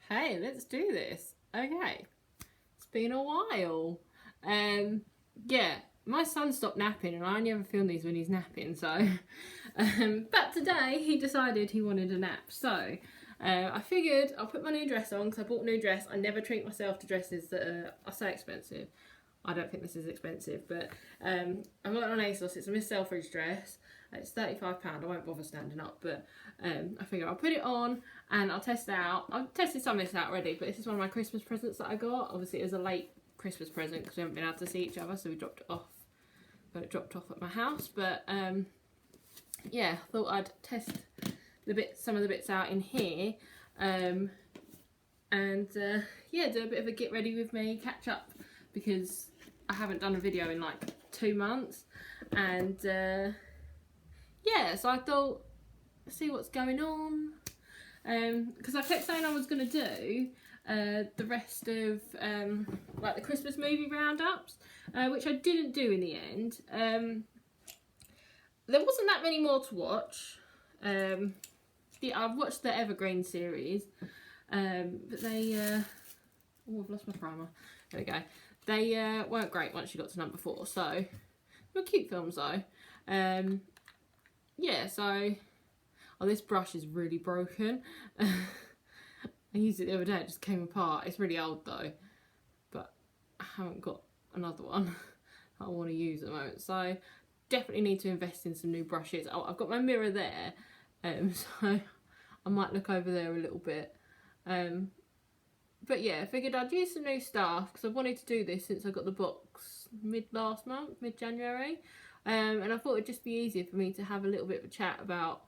Hey, let's do this. Okay, it's been a while. Yeah, my son stopped napping, and I only ever film these when he's napping. So, but today he decided he wanted a nap. So, I figured I'll put my new dress on because I bought a new dress. I never treat myself to dresses that are so expensive. I don't think this is expensive, but I got it on ASOS. It's a Miss Selfridge dress. It's £35. I won't bother standing up, but I figure I'll put it on and I'll test it out. I've tested some of this out already, but this is one of my Christmas presents that I got. Obviously, it was a late Christmas present because we haven't been able to see each other, so we dropped it off. Got it dropped off at my house, but yeah, thought I'd test some of the bits out in here, and yeah, do a bit of a get ready with me, catch up, because I haven't done a video in like 2 months, and yeah, so I thought, see what's going on, because I kept saying I was going to do the rest of like the Christmas movie roundups, which I didn't do in the end. There wasn't that many more to watch. Yeah, I've watched the Evergreen series, but they oh, I've lost my primer. There we go. They weren't great once you got to number 4, so they were cute films though. Yeah, so this brush is really broken. I used it the other day, it just came apart. It's really old though, but I haven't got another one I want to use at the moment, so definitely need to invest in some new brushes. Oh, I've got my mirror there, so I might look over there a little bit. But yeah, I figured I'd use some new stuff because I've wanted to do this since I got the box mid-January. And I thought it'd just be easier for me to have a little bit of a chat about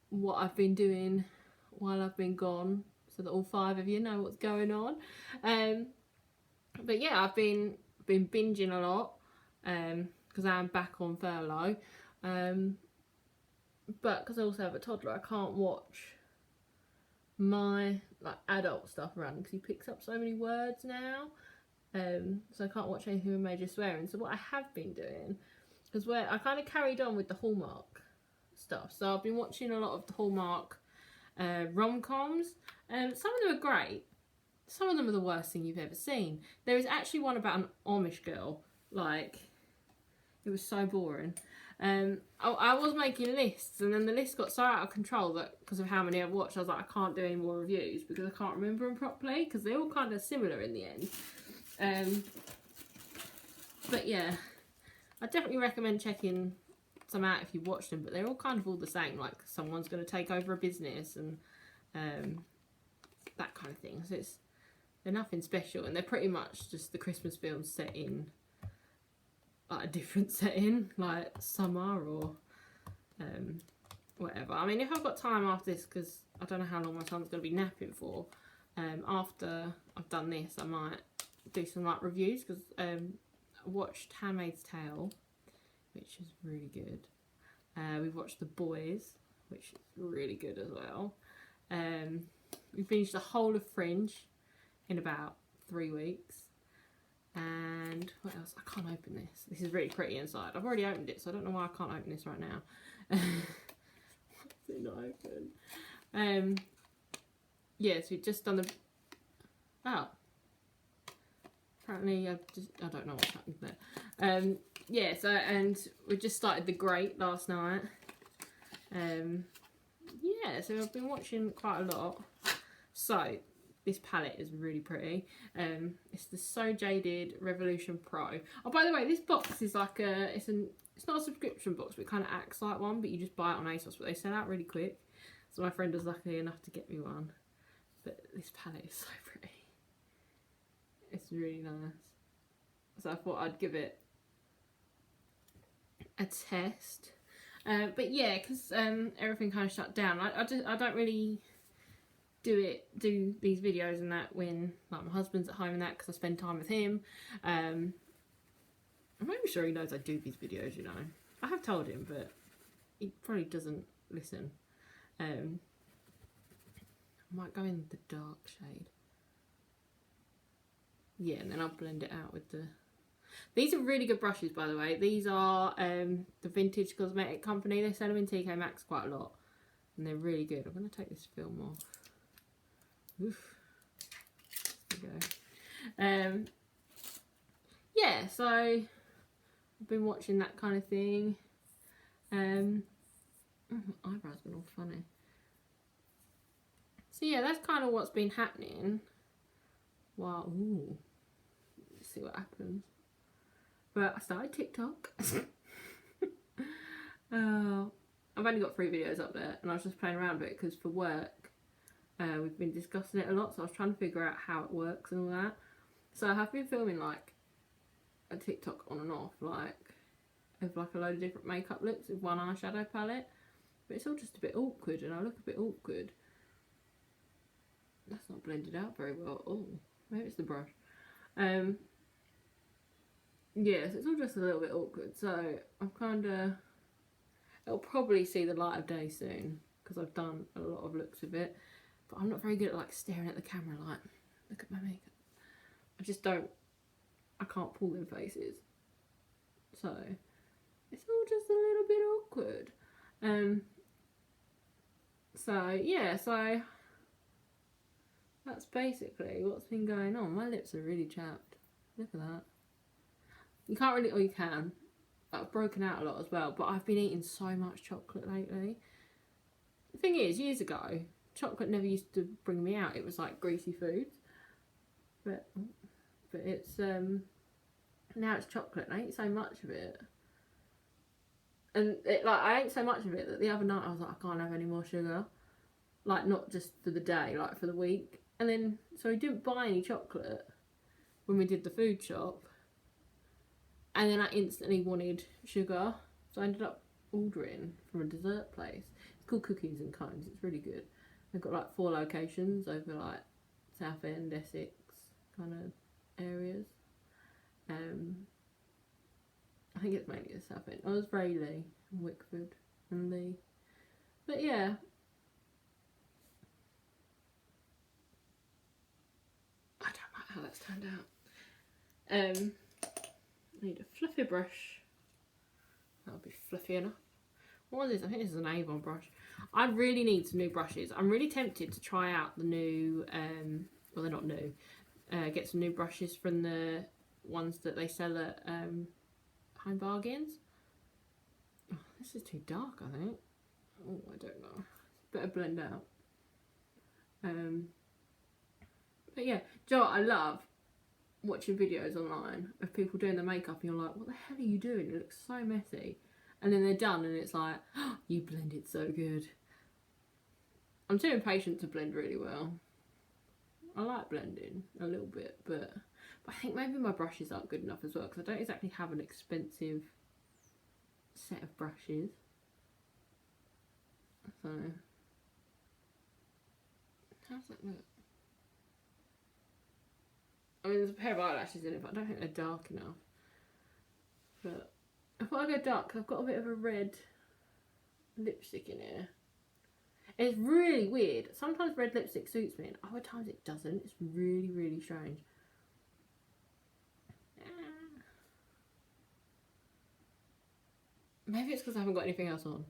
what I've been doing while I've been gone, so that all 5 of you know what's going on. But yeah, I've been binging a lot because I'm back on furlough. But because I also have a toddler, I can't watch my like adult stuff around because he picks up so many words now, so I can't watch anything with major swearing. So what I have been doing, because I kind of carried on with the Hallmark stuff, so I've been watching a lot of the Hallmark rom-coms. Some of them are great, some of them are the worst thing you've ever seen. There is actually one about an Amish girl, like, it was so boring. I was making lists, and then the list got so out of control that because of how many I've watched, I was like, I can't do any more reviews because I can't remember them properly because they're all kind of similar in the end. But yeah, I definitely recommend checking some out if you watch them, but they're all kind of all the same, like someone's going to take over a business and that kind of thing. So they're nothing special, and they're pretty much just the Christmas films set in like a different setting, like summer or whatever. I mean, if I've got time after this, because I don't know how long my son's going to be napping for, after I've done this I might do some like reviews, because I watched Handmaid's Tale, which is really good. We've watched The Boys, which is really good as well. We finished the whole of Fringe in about 3 weeks. And what else? I can't open this. This is really pretty inside. I've already opened it, so I don't know why I can't open this right now. What's it not open? Yeah, so we've just done the... Oh. Apparently, I don't know what's happened there. Yeah, so, and we just started The Great last night. Yeah, so I've been watching quite a lot. So, this palette is really pretty. It's the So Jaded Revolution Pro. Oh, by the way, this box is like it's not a subscription box, but it kind of acts like one, but you just buy it on ASOS, but they sell out really quick. So my friend was lucky enough to get me one. But this palette is so pretty. It's really nice. So I thought I'd give it a test. But yeah, because everything kind of shut down. I don't really do these videos and that when like my husband's at home and that, because I spend time with him. I'm not even sure he knows I do these videos, you know. I have told him, but he probably doesn't listen. I might go in the dark shade. Yeah, and then I'll blend it out with the... These are really good brushes, by the way. These are the Vintage Cosmetic Company. They sell them in TK Maxx quite a lot, and they're really good. I'm going to take this film off. Oof. go. Yeah, so I've been watching that kind of thing. My eyebrows been all funny. So yeah, that's kind of what's been happening. Wow, ooh. Let's see what happens. But I started TikTok. I've only got 3 videos up there, and I was just playing around with it because for work, we've been discussing it a lot, so I was trying to figure out how it works and all that. So I have been filming like a TikTok on and off, like of like a load of different makeup looks with one eyeshadow palette, but it's all just a bit awkward, and I look a bit awkward. That's not blended out very well. Oh, maybe it's the brush. Yeah, so it's all just a little bit awkward. So I'm kind of, it'll probably see the light of day soon because I've done a lot of looks with it. But I'm not very good at like staring at the camera like, look at my makeup. I just don't, I can't pull them faces. So it's all just a little bit awkward. So yeah, so that's basically what's been going on. My lips are really chapped. Look at that. You can't really, or you can. I've broken out a lot as well, but I've been eating so much chocolate lately. The thing is, years ago, chocolate never used to bring me out. It was like greasy foods. But it's, now it's chocolate and I ate so much of it. And I ate so much of it that the other night I was like, I can't have any more sugar. Like, not just for the day, like for the week. And then, so we didn't buy any chocolate when we did the food shop. And then I instantly wanted sugar, so I ended up ordering from a dessert place. It's called Cookies and Cones. It's really good. They've got like 4 locations over like Southend, Essex kind of areas. I think it's mainly the Southend. Oh, there's Rayleigh and Wickford and Lee. But yeah. I don't like how that's turned out. I need a fluffy brush. That'll be fluffy enough. What is this? I think this is an Avon brush. I really need some new brushes. I'm really tempted to try out the new, well, they're not new. Get some new brushes from the ones that they sell at Home Bargains. Oh, this is too dark, I think. Oh, I don't know. Better blend out. But yeah, do you know what I love? Watching videos online of people doing their makeup and you're like, what the hell are you doing? It looks so messy. And then they're done and it's like, oh, you blended so good. I'm too impatient to blend really well. I like blending a little bit, but I think maybe my brushes aren't good enough as well because I don't exactly have an expensive set of brushes. So, how's that look? I mean, there's a pair of eyelashes in it, but I don't think they're dark enough. But I thought I'd go dark because I've got a bit of a red lipstick in here. It's really weird. Sometimes red lipstick suits me and other times it doesn't. It's really, really strange. Maybe it's because I haven't got anything else on.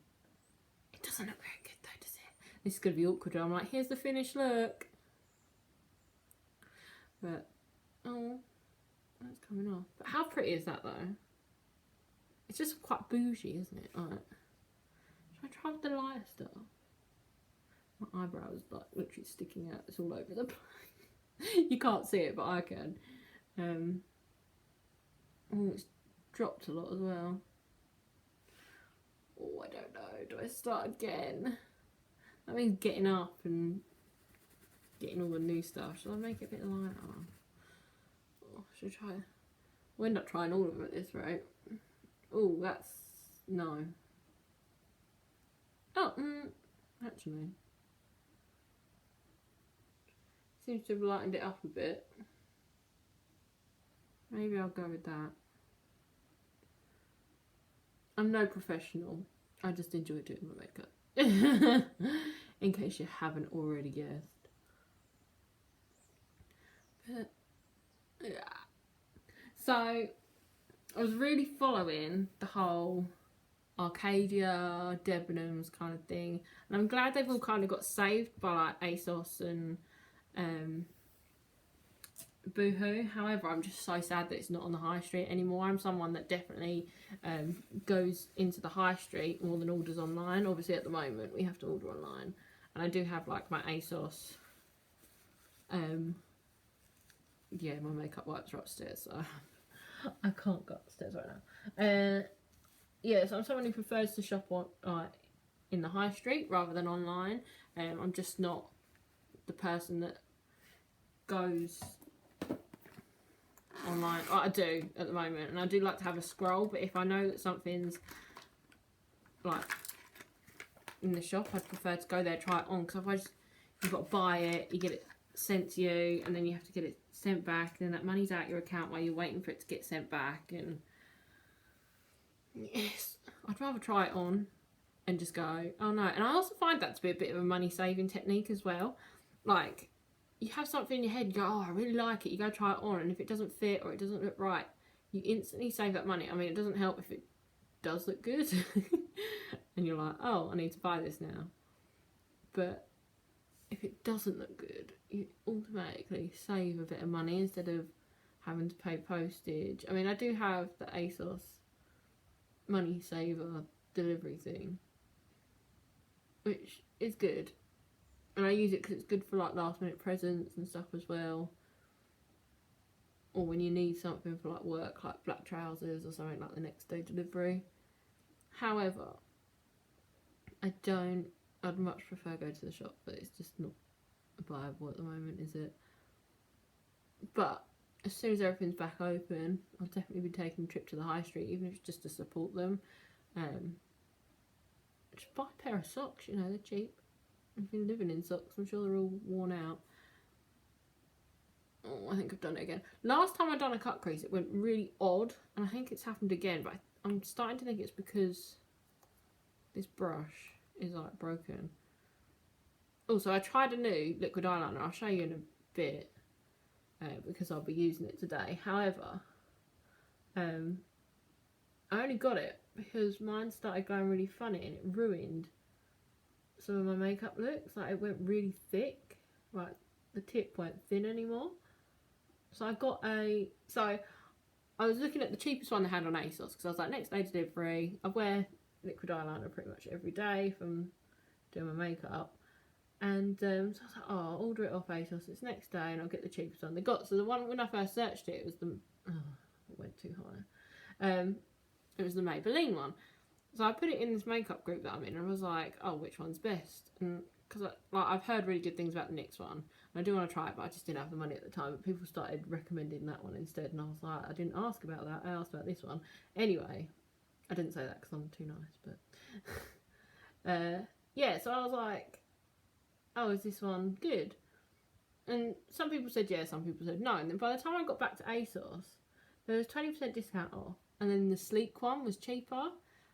It doesn't look very good though, does it? This is going to be awkward. I'm like, here's the finished look. But, oh, that's coming off. But how pretty is that though? It's just quite bougie, isn't it? Alright. Should I try with the lighter stuff? My eyebrow is like literally sticking out. It's all over the place. You can't see it, but I can. Oh, it's dropped a lot as well. Oh, I don't know. Do I start again? That means getting up and getting all the new stuff. Should I make it a bit lighter? Oh, should I try? We'll end up trying all of them at this rate. Oh, that's... no. Oh, actually. Seems to have lightened it up a bit. Maybe I'll go with that. I'm no professional. I just enjoy doing my makeup. In case you haven't already guessed. But, yeah. So, I was really following the whole Arcadia, Debenhams kind of thing. And I'm glad they've all kind of got saved by like ASOS and boohoo. However, I'm just so sad that it's not on the high street anymore. I'm someone that definitely goes into the high street more than orders online. Obviously, at the moment, we have to order online. And I do have, like, my ASOS. Yeah, my makeup wipes are upstairs, so I can't go upstairs right now. Yeah, so I'm someone who prefers to shop on in the high street rather than online. I'm just not the person that goes online. I do at the moment, and I do like to have a scroll, but if I know that something's like in the shop, I'd prefer to go there, try it on, because otherwise you've got to buy it, you get it sent to you, and then you have to get it sent back, and then that money's out your account while you're waiting for it to get sent back. And yes, I'd rather try it on and just go, oh no. And I also find that to be a bit of a money saving technique as well. Like, you have something in your head, you go, oh, I really like it, you go try it on, and if it doesn't fit or it doesn't look right, you instantly save that money. I mean, it doesn't help if it does look good and you're like, oh, I need to buy this now. But if it doesn't look good, you automatically save a bit of money instead of having to pay postage. I mean, I do have the ASOS money saver delivery thing, which is good, and I use it because it's good for like last minute presents and stuff as well, or when you need something for like work, like black trousers or something, like the next day delivery. However, I'd much prefer go to the shop, but it's just not viable at the moment, is it? But as soon as everything's back open, I'll definitely be taking a trip to the high street, even if it's just to support them. Just buy a pair of socks, you know, they're cheap. I've been living in socks, I'm sure they're all worn out. Oh, I think I've done it again. Last time I done a cut crease, it went really odd, and I think it's happened again, but I'm starting to think it's because this brush is like broken. Also, I tried a new liquid eyeliner, I'll show you in a bit, because I'll be using it today. However, I only got it because mine started going really funny and it ruined some of my makeup looks. Like, it went really thick, like the tip weren't thin anymore. So I was looking at the cheapest one they had on ASOS, because I was like, next day delivery. I wear liquid eyeliner pretty much every day if I'm doing my makeup. And so I was like, oh, I'll order it off ASOS, it's next day and I'll get the cheapest one they got. So the one, when I first searched it, it was the, it went too high. It was the Maybelline one. So I put it in this makeup group that I'm in, and I was like, oh, which one's best? And because like, I've heard really good things about the NYX one, and I do want to try it, but I just didn't have the money at the time. But people started recommending that one instead, and I was like, I didn't ask about that, I asked about this one. Anyway, I didn't say that because I'm too nice, but yeah, so I was like, oh, is this one good? And some people said yeah, some people said no. And then by the time I got back to ASOS, there was 20% discount off, and then the sleek one was cheaper.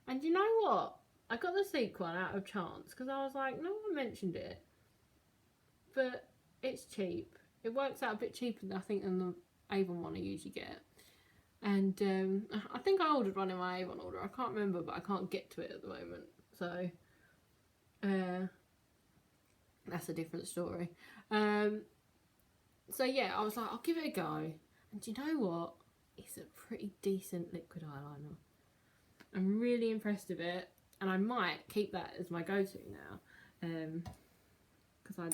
And you know what? I got the sleek one out of chance, because I was like, no one mentioned it, but it's cheap. It works out a bit cheaper than I think than the Avon one I usually get. And I think I ordered one in my Avon order. I can't remember, but I can't get to it at the moment. So that's a different story. So yeah, I was like, I'll give it a go. And do you know what? It's a pretty decent liquid eyeliner. I'm really impressed with it, and I might keep that as my go-to now, because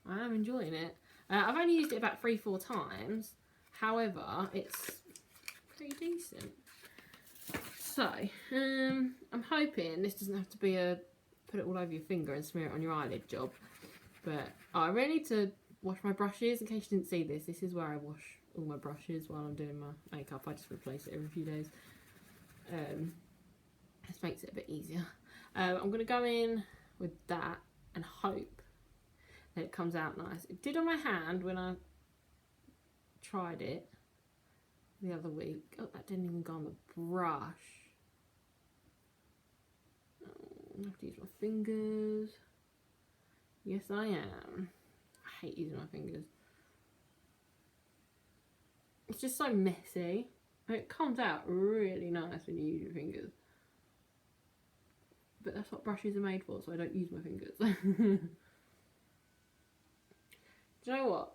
I am enjoying it. I've only used it about 3-4 times, however, it's pretty decent. So, I'm hoping this doesn't have to be a put it all over your finger and smear it on your eyelid job, but I really need to wash my brushes. In case you didn't see this, this is where I wash all my brushes while I'm doing my makeup. I just replace it every few days. This makes it a bit easier. I'm going to go in with that and hope that it comes out nice. It did on my hand when I tried it the other week. Oh, that didn't even go on the brush. Oh, I have to use my fingers. Yes, I am. I hate using my fingers. It's just so messy. It comes out really nice when you use your fingers. But that's what brushes are made for, so I don't use my fingers. Do you know what?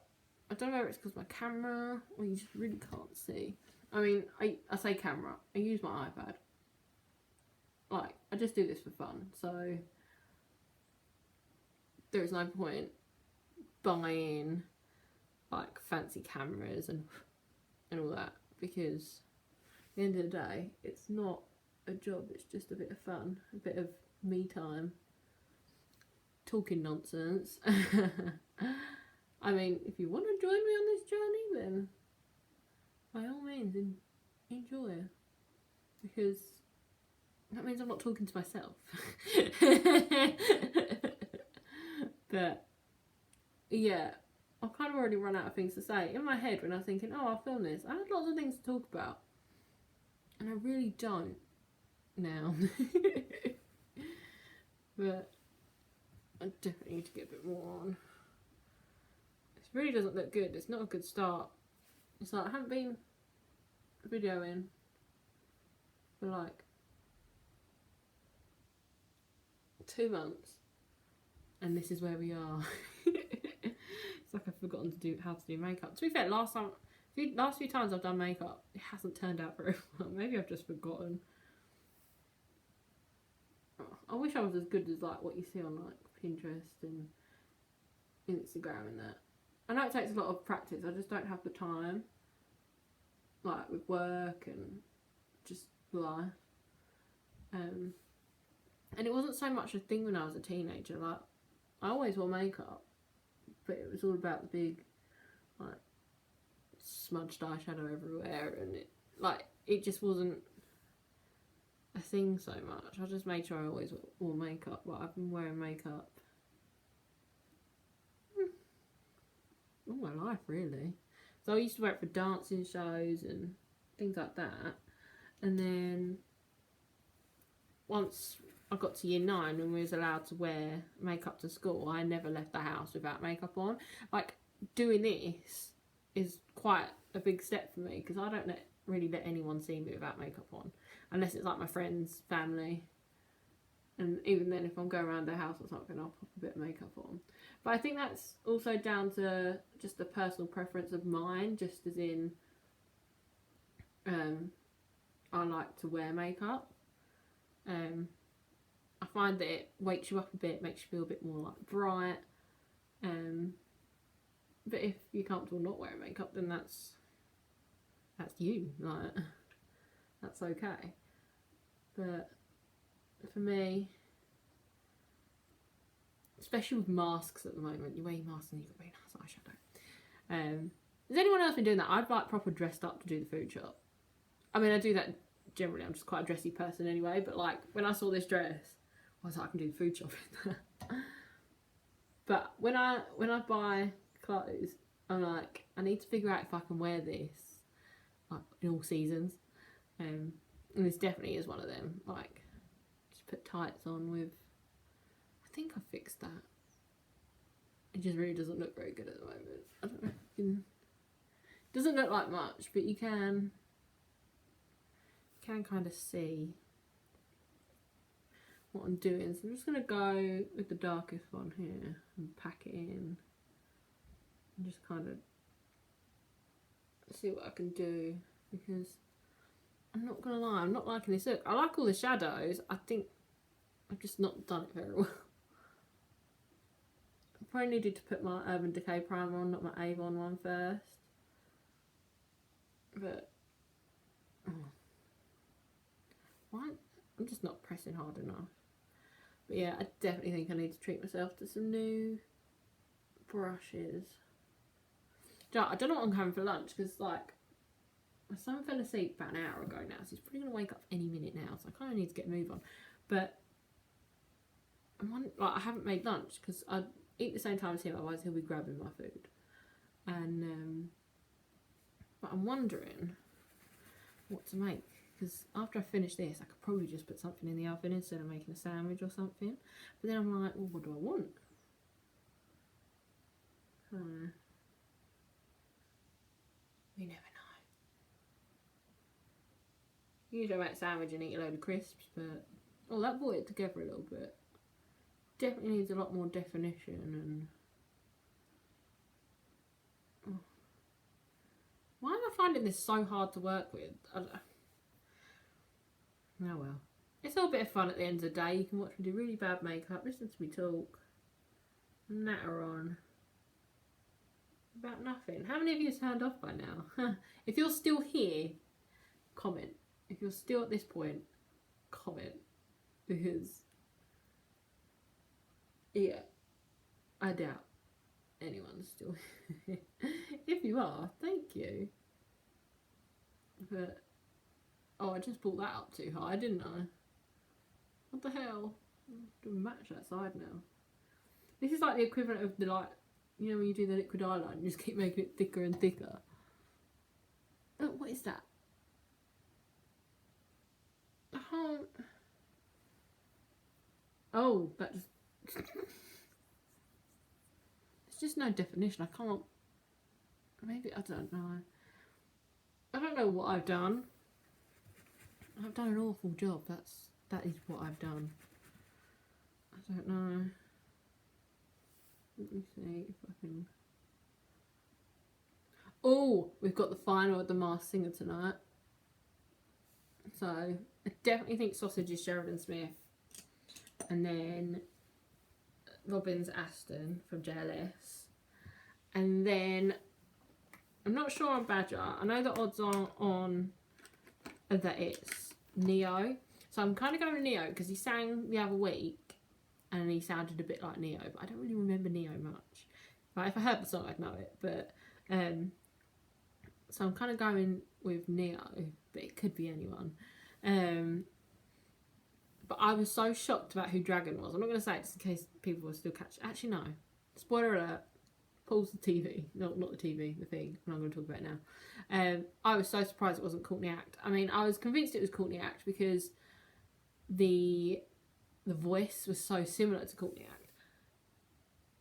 I don't know whether it's because my camera or you just really can't see. I mean, I say camera, I use my iPad. Like, I just do this for fun, so there is no point buying like fancy cameras and all that, because at the end of the day, it's not a job, it's just a bit of fun, a bit of me time, talking nonsense. I mean, if you want to join me on this journey, then by all means enjoy, because that means I'm not talking to myself. But yeah, I've kind of already run out of things to say. In my head, when I was thinking, oh, I'll film this, I had lots of things to talk about, and I really don't now. But I definitely need to get a bit more on. This really doesn't look good. It's not a good start. It's like I haven't been videoing for like 2 months, and this is where we are. It's like I've forgotten to do how to do makeup. To be fair, last few times I've done makeup, it hasn't turned out very well. Maybe I've just forgotten. I wish I was as good as like what you see on like Pinterest and Instagram and that. I know it takes a lot of practice. I just don't have the time, like with work and just life. And it wasn't so much a thing when I was a teenager. Like, I always wore makeup, but it was all about the big, like, smudged eyeshadow everywhere, and it just wasn't a thing so much. I just made sure I always wore makeup, but I've been wearing makeup all my life, really. So I used to wear it for dancing shows and things like that, and then once I got to year 9 and we was allowed to wear makeup to school, I never left the house without makeup on. Like, doing this is quite a big step for me, because I don't really let anyone see me without makeup on, unless it's like my friends, family, and even then if I'm going around their house or something, I'll pop a bit of makeup on. But I think that's also down to just a personal preference of mine, just as in I like to wear makeup. I find that it wakes you up a bit, makes you feel a bit more like bright. But if you're comfortable not wearing makeup, then that's you. Like, that's okay. But for me, especially with masks at the moment, you wear your mask and you've got very nice eyeshadow. Has anyone else been doing that? I've like proper dressed up to do the food shop. I mean, I do that generally. I'm just quite a dressy person anyway. But like, when I saw this dress, I was like, I can do the food shop in that. But when I buy clothes, I'm like, I need to figure out if I can wear this like in all seasons. And this definitely is one of them. Like, just put tights on with. I think I fixed that. It just really doesn't look very good at the moment. I don't know. It doesn't look like much, but you can kind of see what I'm doing. So I'm just going to go with the darkest one here and pack it in and just kind of see what I can do, because I'm not going to lie, I'm not liking this look. I like all the shadows. I think I've just not done it very well. I probably needed to put my Urban Decay primer on, not my Avon one first. But why? I'm just not pressing hard enough. But yeah, I definitely think I need to treat myself to some new brushes. I don't know what I'm having for lunch, because like my son fell asleep about an hour ago now, so he's probably going to wake up any minute now, so I kind of need to get a move on. But I haven't made lunch because I eat the same time as him, otherwise he'll be grabbing my food. And but I'm wondering what to make, because after I finish this, I could probably just put something in the oven instead of making a sandwich or something. But then I'm like, well, what do I want? You never know. Usually I make a sandwich and eat a load of crisps, but oh, that brought it together a little bit. Definitely needs a lot more definition, and finding this so hard to work with. Oh well. It's all a bit of fun at the end of the day. You can watch me do really bad makeup, listen to me talk, natter on about nothing. How many of you have turned off by now? If you're still here, comment. If you're still at this point, comment. Because, yeah, I doubt anyone's still here. If you are, thank you. But, oh, I just brought that up too high, didn't I? What the hell? I'm doing match that side now. This is like the equivalent of the, like, you know when you do the liquid eyeliner, you just keep making it thicker and thicker. Oh, what is that? I can't... Oh, that just... It's just no definition. I can't... Maybe, I don't know. I don't know what I've done. I've done an awful job. That is what I've done. I don't know. Let me see if I can... Oh, we've got the final of The Masked Singer tonight. So, I definitely think Sausage is Sheridan Smith. And then Robin's Aston from JLS. And then, I'm not sure on Badger. I know the odds are on that it's Neo. So I'm kind of going with Neo because he sang the other week and he sounded a bit like Neo, but I don't really remember Neo much. Like, if I heard the song, I'd know it. But so I'm kind of going with Neo, but it could be anyone. But I was so shocked about who Dragon was. I'm not going to say it just in case people will still catch. Actually, no. Spoiler alert. Pause the TV. No, not the TV, the thing. I'm not going to talk about it now. I was so surprised it wasn't Courtney Act. I mean, I was convinced it was Courtney Act because the voice was so similar to Courtney Act.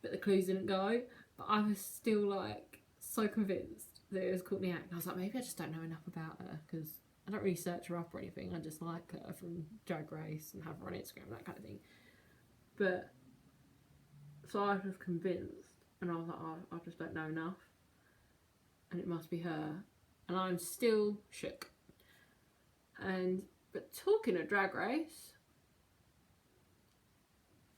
But the clues didn't go. But I was still, like, so convinced that it was Courtney Act. And I was like, maybe I just don't know enough about her because I don't really search her up or anything. I just like her from Drag Race and have her on Instagram, that kind of thing. But, so I was convinced, and I was like, oh, I just don't know enough. And it must be her. And I'm still shook. But talking of Drag Race,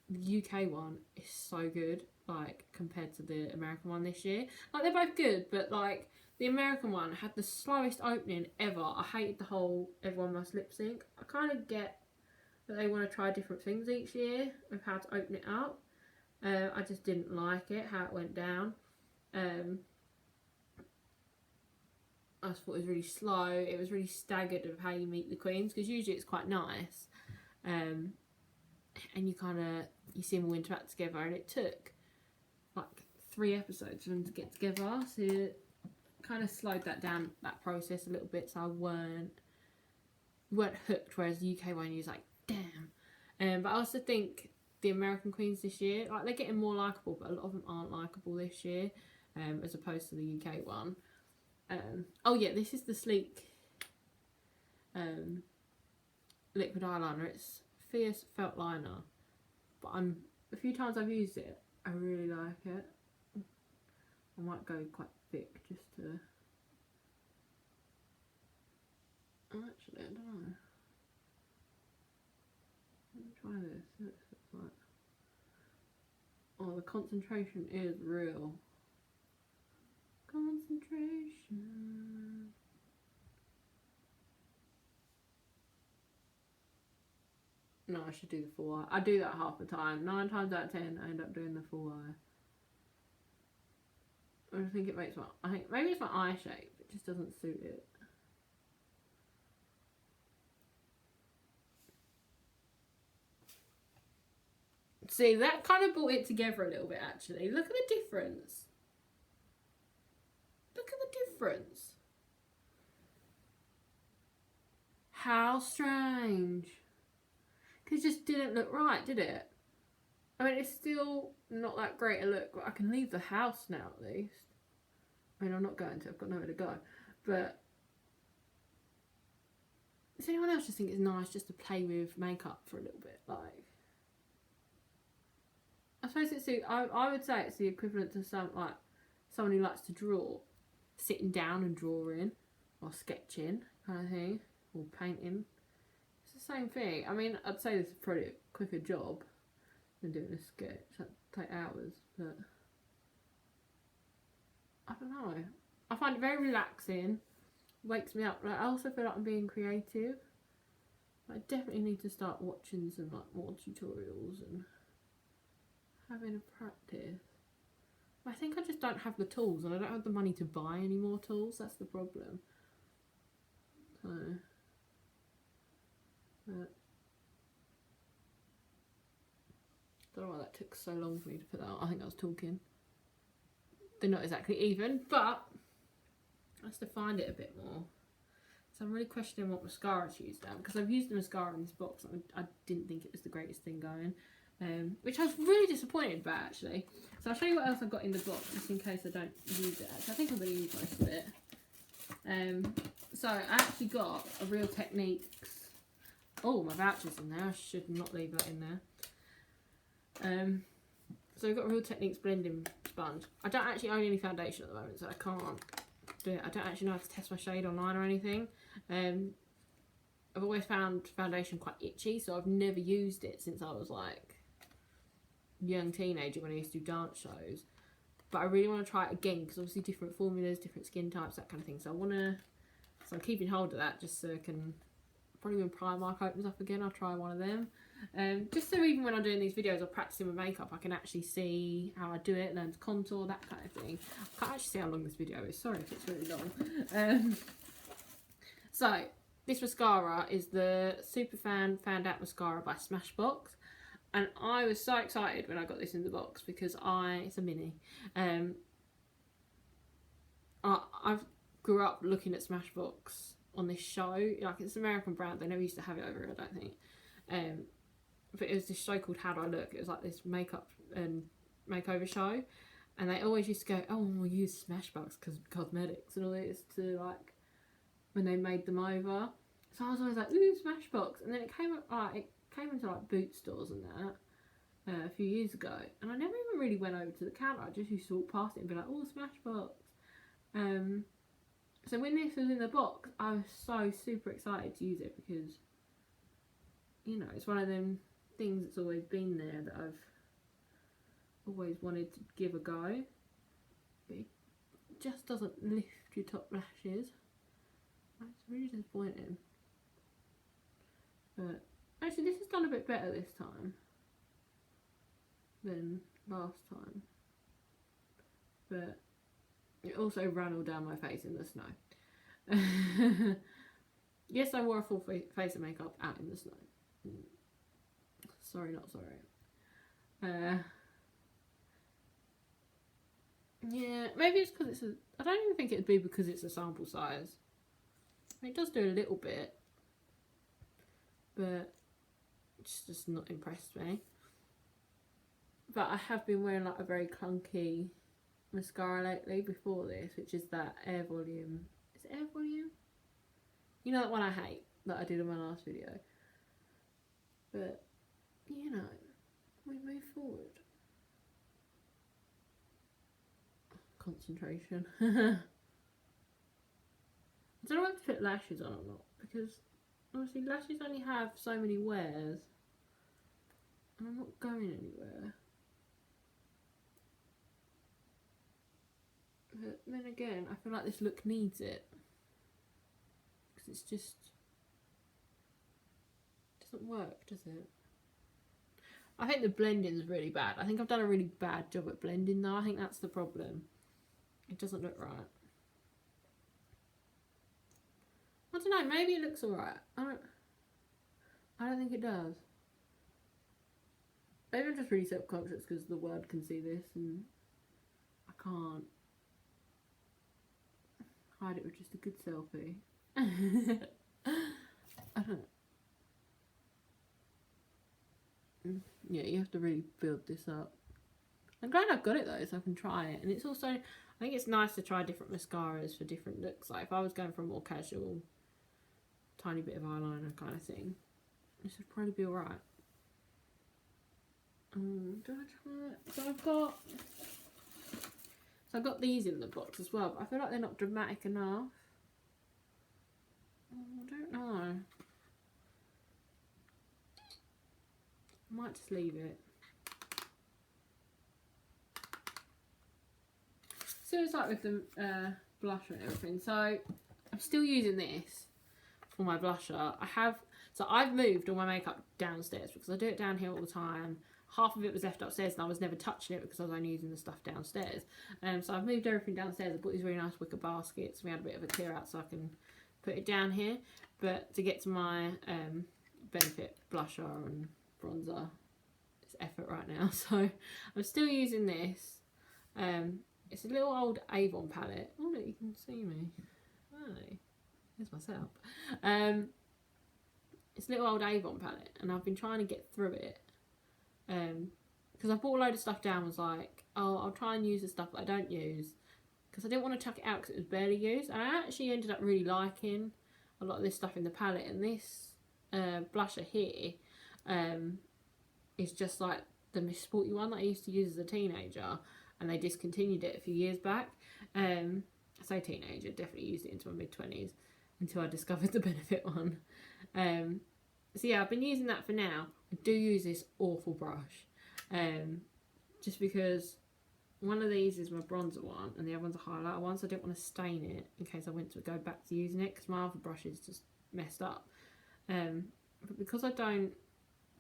the UK one is so good, like, compared to the American one this year. Like, they're both good, but, like, the American one had the slowest opening ever. I hated the whole everyone must lip sync. I kind of get that they want to try different things each year of how to open it up. I just didn't like it, how it went down. I just thought it was really slow. It was really staggered of how you meet the queens, because usually it's quite nice. And you kind of, you see them all interact together, and it took like 3 episodes for them to get together. So it kind of slowed that down, that process a little bit, so I weren't hooked, whereas the UK one, you was like, damn. But I also think the American queens this year, like, they're getting more likeable, but a lot of them aren't likeable this year, as opposed to the UK one. Oh yeah, this is the Sleek liquid eyeliner. It's Fierce Felt Liner, but a few times I've used it, I really like it. I might go quite thick just to... Actually, I don't know. Let me try this. See what this looks like. Oh, the concentration is real. Concentration. No, I should do the full eye. I do that half the time. 9 times out of 10, I end up doing the full eye. I think it makes I think maybe it's my eye shape. It just doesn't suit it. See, that kind of brought it together a little bit, actually. Look at the difference. Look at the difference. How strange. Because it just didn't look right, did it? I mean, it's still not that great a look, but I can leave the house now at least. I mean, I'm not going to, I've got nowhere to go. But does anyone else just think it's nice just to play with makeup for a little bit? Like, I suppose it's I would say it's the equivalent to someone who likes to draw, sitting down and drawing. or sketching kind of thing, or painting. It's the same thing. I mean, I'd say this is probably a quicker job than doing a sketch. That'd take hours, but I don't know. I find it very relaxing. Wakes me up. Like, I also feel like I'm being creative. I definitely need to start watching some like more tutorials and having a practice. I think I just don't have the tools, and I don't have the money to buy any more tools. That's the problem. So, but don't know why that took so long for me to put that out. I think I was talking. They're not exactly even, but let's define it a bit more. So I'm really questioning what mascara to use now, because I've used the mascara in this box and I didn't think it was the greatest thing going, which I was really disappointed about actually. So I'll show you what else I've got in the box just in case I don't use it. Actually, I think I'm going to use most of it. So I actually got a Real Techniques. Oh, my voucher's in there. I should not leave that in there. So I've got a Real Techniques blending sponge. I don't actually own any foundation at the moment, so I can't do it. I don't actually know how to test my shade online or anything. I've always found foundation quite itchy, so I've never used it since I was like young teenager when I used to do dance shows. But I really want to try it again, because obviously different formulas, different skin types, that kind of thing. So so I'm keeping hold of that just so I can, probably when Primark opens up again, I'll try one of them. Just so even when I'm doing these videos or practicing with makeup, I can actually see how I do it, learn to contour, that kind of thing. I can't actually see how long this video is, sorry if it's really long. So this mascara is the Superfan Found Out Mascara by Smashbox, and I was so excited when I got this in the box because it's a mini. I've grew up looking at Smashbox on this show, like it's an American brand, they never used to have it over here, I don't think. But it was this show called How Do I Look? It was like this makeup and makeover show, and they always used to go, oh, we'll use Smashbox because cosmetics and all this, to like when they made them over. So I was always like, ooh, Smashbox, and then it came into like boot stores and that a few years ago, and I never even really went over to the counter. I just used to walk past it and be like, oh, Smashbox. So when this was in the box, I was so super excited to use it because, you know, it's one of them things that's always been there that I've always wanted to give a go, but it just doesn't lift your top lashes. It's really disappointing. But actually this has done a bit better this time than last time, but it also ran all down my face in the snow. Yes, I wore a full face of makeup out in the snow. Sorry, not sorry. Yeah, maybe it's because I don't even think it would be because it's a sample size. It does do a little bit, but it's just not impressed me. But I have been wearing like a very clunky mascara lately before this, which is that Air Volume. Is it Air Volume? You know that one I hate, that I did in my last video. But, you know, we move forward. Concentration. I don't know whether to put lashes on or not, because obviously lashes only have so many wears, and I'm not going anywhere. But then again, I feel like this look needs it, because it's just, doesn't work, does it? I think the blending is really bad. I think I've done a really bad job at blending though. I think that's the problem. It doesn't look right. I don't know, maybe it looks alright. I don't think it does. Maybe I'm just really self-conscious because the world can see this and I can't hide it with just a good selfie. I don't know. Yeah, you have to really build this up. I'm glad I've got it though, so I can try it. And it's also, I think it's nice to try different mascaras for different looks. Like if I was going for a more casual, tiny bit of eyeliner kind of thing, this would probably be alright. Do I try it? So I've got these in the box as well, but I feel like they're not dramatic enough. I don't know. I might just leave it. So it's like with the blusher and everything. So I'm still using this for my blusher. I've moved all my makeup downstairs because I do it down here all the time. Half of it was left upstairs and I was never touching it because I was only using the stuff downstairs. So I've moved everything downstairs. I bought these really nice wicker baskets. We had a bit of a clear out so I can put it down here. But to get to my Benefit blusher and bronzer, it's effort right now. So I'm still using this. It's a little old Avon palette. Oh look, you can see me. Hi, there's myself. It's a little old Avon palette and I've been trying to get through it. Because I bought a load of stuff down, was like, oh, I'll try and use the stuff that I don't use. Because I didn't want to chuck it out because it was barely used. And I actually ended up really liking a lot of this stuff in the palette. And this blusher here is just like the Miss Sporty one that I used to use as a teenager. And they discontinued it a few years back. I say teenager, definitely used it into my mid-20s until I discovered the Benefit one. So yeah, I've been using that for now. I do use this awful brush. Just because one of these is my bronzer one and the other one's a highlighter one, so I didn't want to stain it in case I went to go back to using it because my other brush is just messed up. But because I don't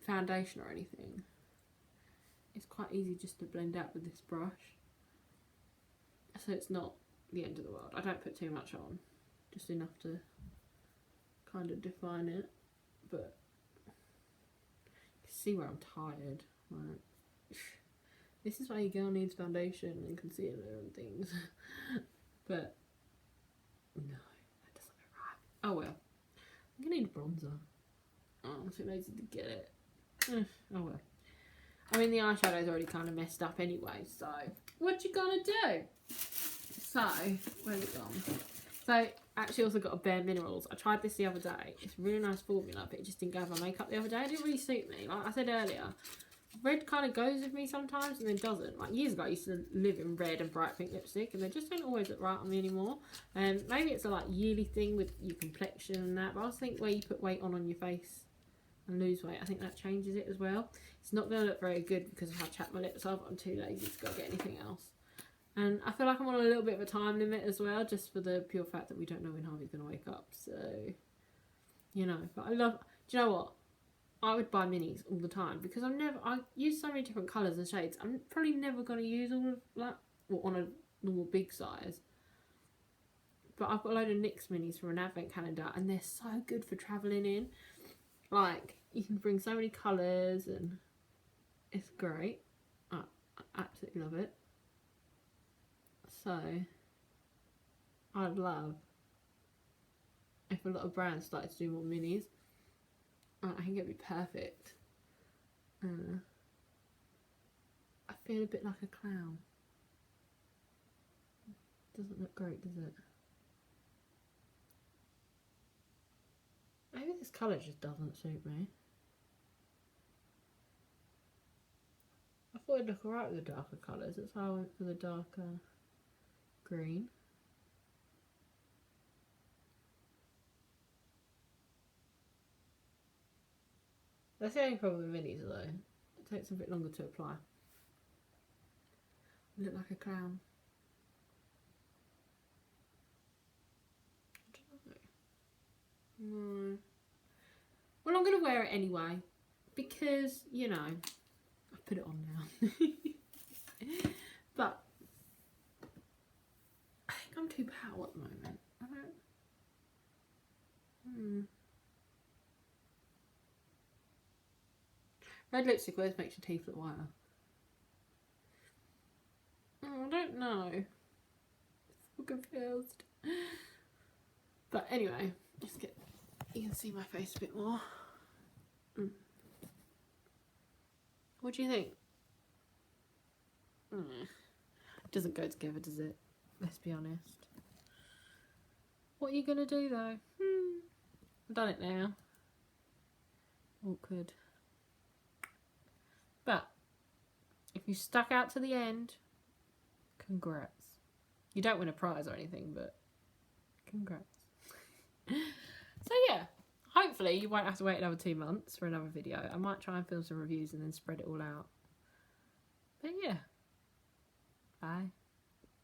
foundation or anything, it's quite easy just to blend out with this brush. So it's not the end of the world. I don't put too much on, just enough to kind of define it. But you can see where I'm tired. Like, this is why your girl needs foundation and concealer and things. But no, that doesn't look right. Oh well. I'm gonna need a bronzer. Oh, I'm too lazy to get it. Oh well. I mean, the eyeshadow's already kind of messed up anyway, so what you gonna do? So, where's it gone? So, I actually also got a Bare Minerals. I tried this the other day. It's a really nice formula, but it just didn't go with my makeup the other day. It didn't really suit me. Like I said earlier, red kind of goes with me sometimes and then doesn't. Like years ago, I used to live in red and bright pink lipstick, and they just don't always look right on me anymore. Maybe it's a like yearly thing with your complexion and that, but I also think where you put weight on your face and lose weight, I think that changes it as well. It's not going to look very good because of how chapped my lips are, but I'm too lazy to go get anything else. And I feel like I'm on a little bit of a time limit as well, just for the pure fact that we don't know when Harvey's going to wake up. So, you know, but I love, do you know what? I would buy minis all the time because I use so many different colours and shades. I'm probably never going to use all of that, well, on a normal big size. But I've got a load of NYX minis from an advent calendar and they're so good for travelling in. Like, you can bring so many colours and it's great. I absolutely love it. So, I'd love if a lot of brands started to do more minis. I think it'd be perfect. I feel a bit like a clown. Doesn't look great, does it? Maybe this colour just doesn't suit me. I thought it'd look alright with the darker colours. That's why I went for the darker green. That's the only problem with minis though. It takes a bit longer to apply. I look like a clown. I don't know. No. Well, I'm going to wear it anyway. Because, you know, I've put it on now. But I think I'm too pale at the moment. I don't... Red lipstick always makes your teeth look whiter. Oh, I don't know. I'm so confused. But anyway, let's get... You can see my face a bit more. What do you think? It doesn't go together, does it? Let's be honest. What are you going to do though? I've done it now. Awkward. But if you stuck out to the end, congrats. You don't win a prize or anything, but congrats. So hopefully you won't have to wait another 2 months for another video. I might try and film some reviews and then spread it all out.